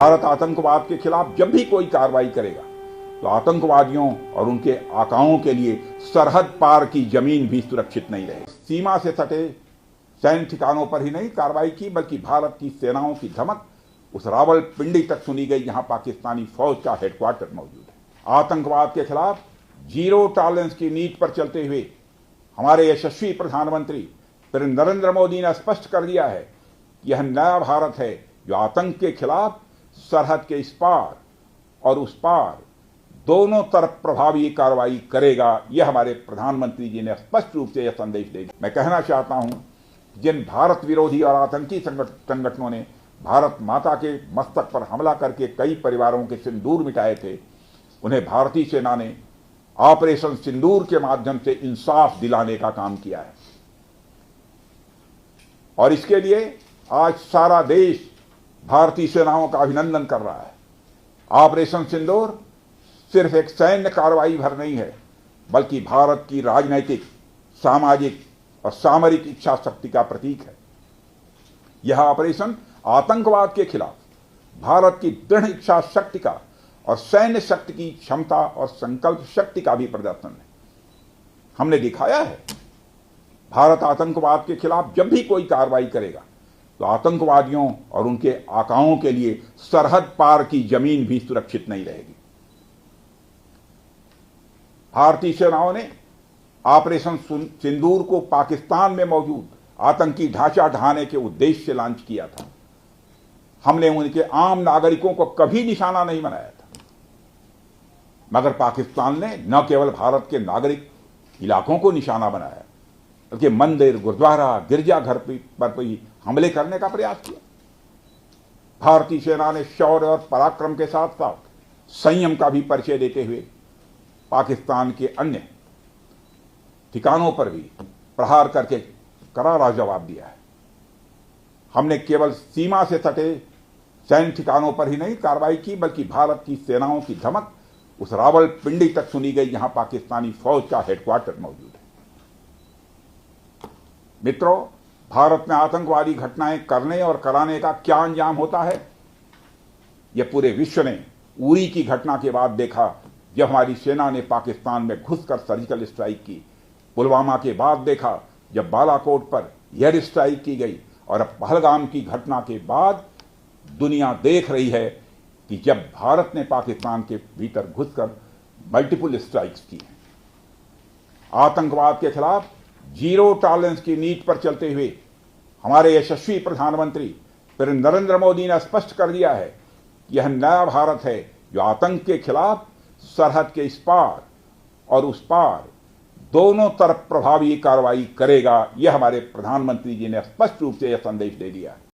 भारत आतंकवाद के खिलाफ जब भी कोई कार्रवाई करेगा तो आतंकवादियों और उनके आकाओं के लिए सरहद पार की जमीन भी सुरक्षित नहीं रहेगी। सीमा से सटे सैन्य ठिकानों पर ही नहीं कार्रवाई की, बल्कि भारत की सेनाओं की धमक उस रावलपिंडी तक सुनी गई जहां पाकिस्तानी फौज का हेडक्वार्टर मौजूद है। आतंकवाद के खिलाफ जीरो टॉलरेंस की नीति पर चलते हुए हमारे यशस्वी प्रधानमंत्री नरेंद्र मोदी ने स्पष्ट कर दिया है कि यह नया भारत है जो आतंक के खिलाफ सरहद के इस पार और उस पार दोनों तरफ प्रभावी कार्रवाई करेगा। यह हमारे प्रधानमंत्री जी ने स्पष्ट रूप से यह संदेश दे दिया। मैं कहना चाहता हूं, जिन भारत विरोधी और आतंकी संगठनों ने भारत माता के मस्तक पर हमला करके कई परिवारों के सिंदूर मिटाए थे, उन्हें भारतीय सेना ने ऑपरेशन सिंदूर के माध्यम से इंसाफ दिलाने का काम किया है और इसके लिए आज सारा देश भारतीय सेनाओं का अभिनंदन कर रहा है। ऑपरेशन सिंदूर सिर्फ एक सैन्य कार्रवाई भर नहीं है, बल्कि भारत की राजनैतिक, सामाजिक और सामरिक इच्छा शक्ति का प्रतीक है। यह ऑपरेशन आतंकवाद के खिलाफ भारत की दृढ़ इच्छा शक्ति का और सैन्य शक्ति की क्षमता और संकल्प शक्ति का भी प्रदर्शन है। हमने दिखाया है, भारत आतंकवाद के खिलाफ जब भी कोई कार्रवाई करेगा तो आतंकवादियों और उनके आकाओं के लिए सरहद पार की जमीन भी सुरक्षित नहीं रहेगी। भारतीय सेनाओं ने ऑपरेशन सिंदूर को पाकिस्तान में मौजूद आतंकी ढांचा ढहाने के उद्देश्य से लॉन्च किया था। हमने उनके आम नागरिकों को कभी निशाना नहीं बनाया था, मगर पाकिस्तान ने न केवल भारत के नागरिक इलाकों को निशाना बनाया, बल्कि मंदिर, गुरुद्वारा, गिरजाघर पर भी हमले करने का प्रयास किया। भारतीय सेना ने शौर्य और पराक्रम के साथ साथ संयम का भी परिचय देते हुए पाकिस्तान के अन्य ठिकानों पर भी प्रहार करके करारा जवाब दिया है। हमने केवल सीमा से सटे सैन्य ठिकानों पर ही नहीं कार्रवाई की, बल्कि भारत की सेनाओं की धमक उस रावलपिंडी तक सुनी गई जहां पाकिस्तानी फौज का हेडक्वार्टर मौजूद है। मित्रों, भारत में आतंकवादी घटनाएं करने और कराने का क्या अंजाम होता है, यह पूरे विश्व ने उरी की घटना के बाद देखा, जब हमारी सेना ने पाकिस्तान में घुसकर सर्जिकल स्ट्राइक की। पुलवामा के बाद देखा, जब बालाकोट पर एयर स्ट्राइक की गई, और अब पहलगाम की घटना के बाद दुनिया देख रही है कि जब भारत ने पाकिस्तान के भीतर घुसकर मल्टीपल स्ट्राइक्स की हैं। आतंकवाद के खिलाफ जीरो टॉलरेंस की नीति पर चलते हुए हमारे यशस्वी प्रधानमंत्री नरेंद्र मोदी ने स्पष्ट कर दिया है कि यह नया भारत है जो आतंक के खिलाफ सरहद के इस पार और उस पार दोनों तरफ प्रभावी कार्रवाई करेगा। यह हमारे प्रधानमंत्री जी ने स्पष्ट रूप से यह संदेश दे दिया है।